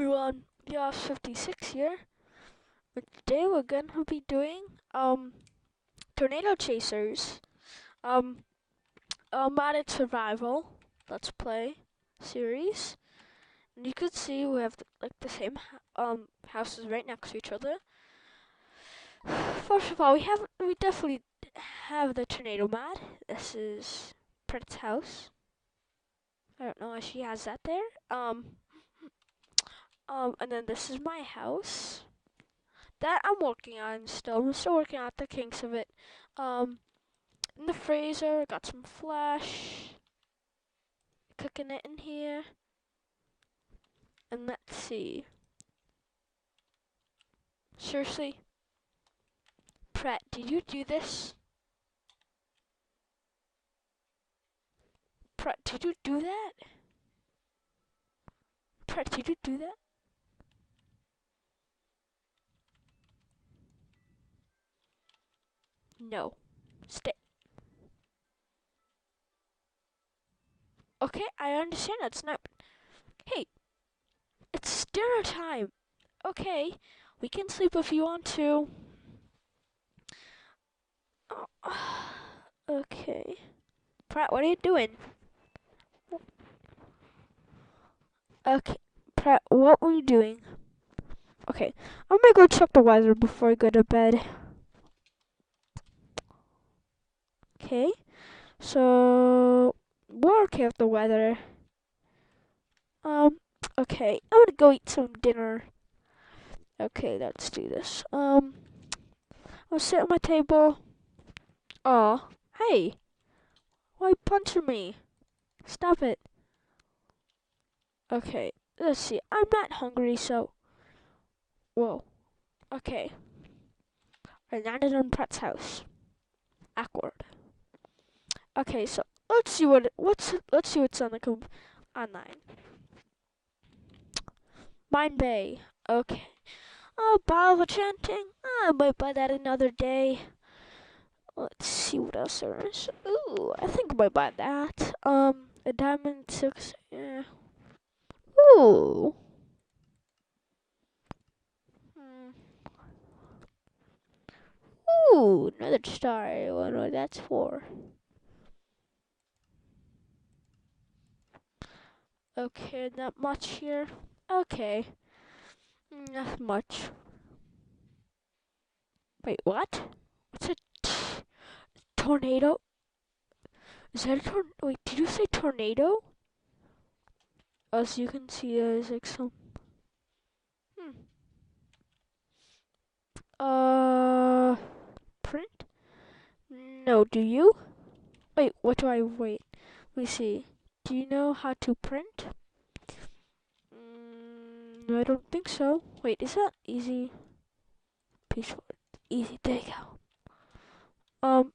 everyone, Yoss56 here. But today we're gonna be doing Tornado Chasers. Um Modded Survival Let's Play series. And you could see we have like the same houses right next to each other. First of all, we definitely have the tornado mod. This is Pret's house. I don't know why she has that there. And then this is my house. That I'm working on still. I'm still working out the kinks of it. In the freezer, got some flesh. Cooking it in here. And let's see. Seriously? Pratt, did you do this? Pratt, did you do that? Pratt, did you do that? No. Stay. Okay, I understand that's not. Hey, it's dinner time. Okay, we can sleep if you want to. Okay. Pratt, what are you doing? Okay, Pratt, what were you doing? Okay, I'm gonna go check the weather before I go to bed. Okay, so we're okay with the weather. Um, okay, I'm gonna go eat some dinner. Okay, let's do this. I'll sit at my table. Oh, hey, why you punching me? Stop it. Okay, let's see. I'm not hungry, so. Whoa. Okay. I landed on Pratt's house. Awkward. Okay, so let's see let's see what's on the online. Mine Bay. Okay. Oh, bottle of chanting. I might buy that another day. Let's see what else there is. Ooh, I think I might buy that. A diamond 6. Yeah. Ooh. Hmm. Ooh, another star. I wonder what that's for. Okay, not much here. Okay. Not much. Wait, what? What's a tornado? Is that a tornado? Wait, did you say tornado? As you can see, there's like some. Hmm. Print? No, do you? Wait, what do I wait? Let me see. Do you know how to print? I don't think so. Wait, is that easy? Peaceful. Easy, there you go.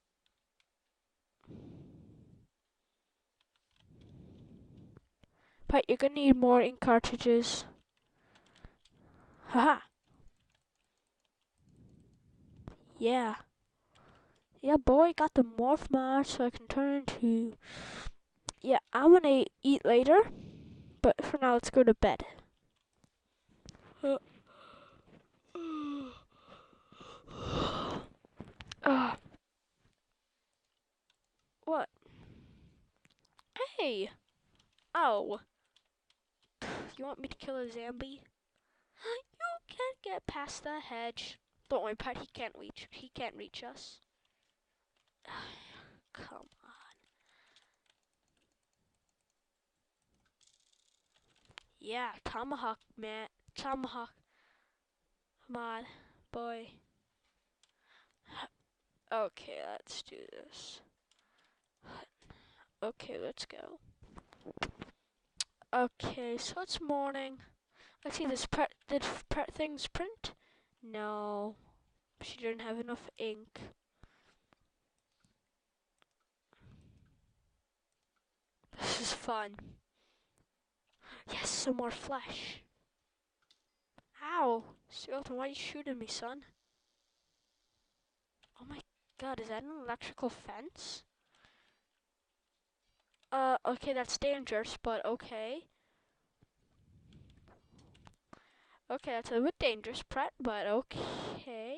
But you're gonna need more ink cartridges. Haha. Yeah. Yeah, boy, got the morph mod so I can turn into. Yeah, I'm gonna eat later, but for now, let's go to bed. Uh, what? Hey! Oh, you want me to kill a zombie? You can't get past the hedge. Don't worry, Pat. He can't reach. He can't reach us. Come on. Yeah, tomahawk, man. Tomahawk, mod, boy. Okay, let's do this. Okay, let's go. Okay, so it's morning. Let's see, did Pret things print? No, she didn't have enough ink. This is fun. Yes, some more flesh. Ow! Skeleton, why are you shooting me, son? Oh my god, is that an electrical fence? Okay, that's dangerous, but okay. Okay, that's a bit dangerous, Pratt, but okay.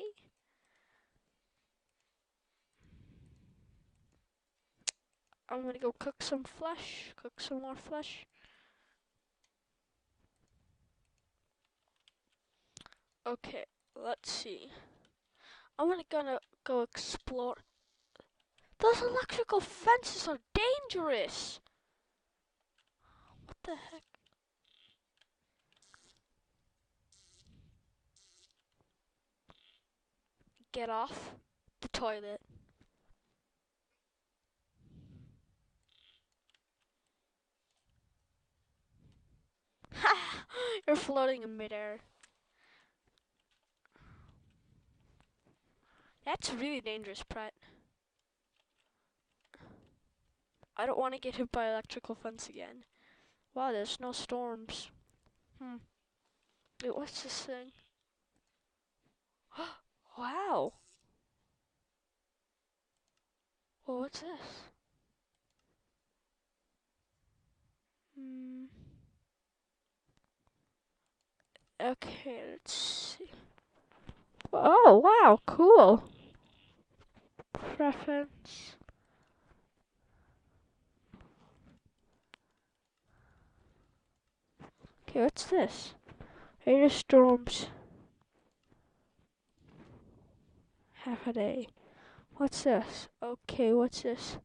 I'm gonna go cook some flesh. Cook some more flesh. Okay, let's see. I'm gonna go explore. Those electrical fences are dangerous. What the heck? Get off the toilet. You're floating in midair. That's really dangerous, Pratt. I don't want to get hit by electrical fence again. Wow, there's no storms. Wait, what's this thing? Wow. Well, what's this? Hmm. Okay, let's see. Oh, wow, cool. Preference. Okay, what's this? Raider storms. Half a day. What's this? Okay, what's this?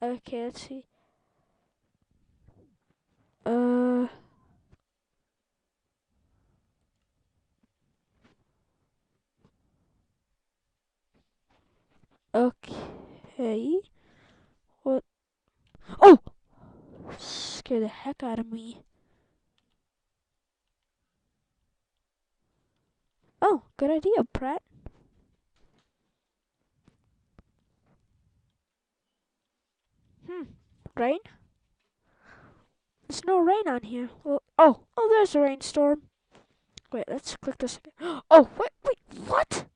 Okay, let's see. Uh. Okay. What? Oh! Scared the heck out of me. Oh, good idea, Pratt. Rain? There's no rain on here. Well, oh, there's a rainstorm. Wait, let's click this again. Oh, wait, what?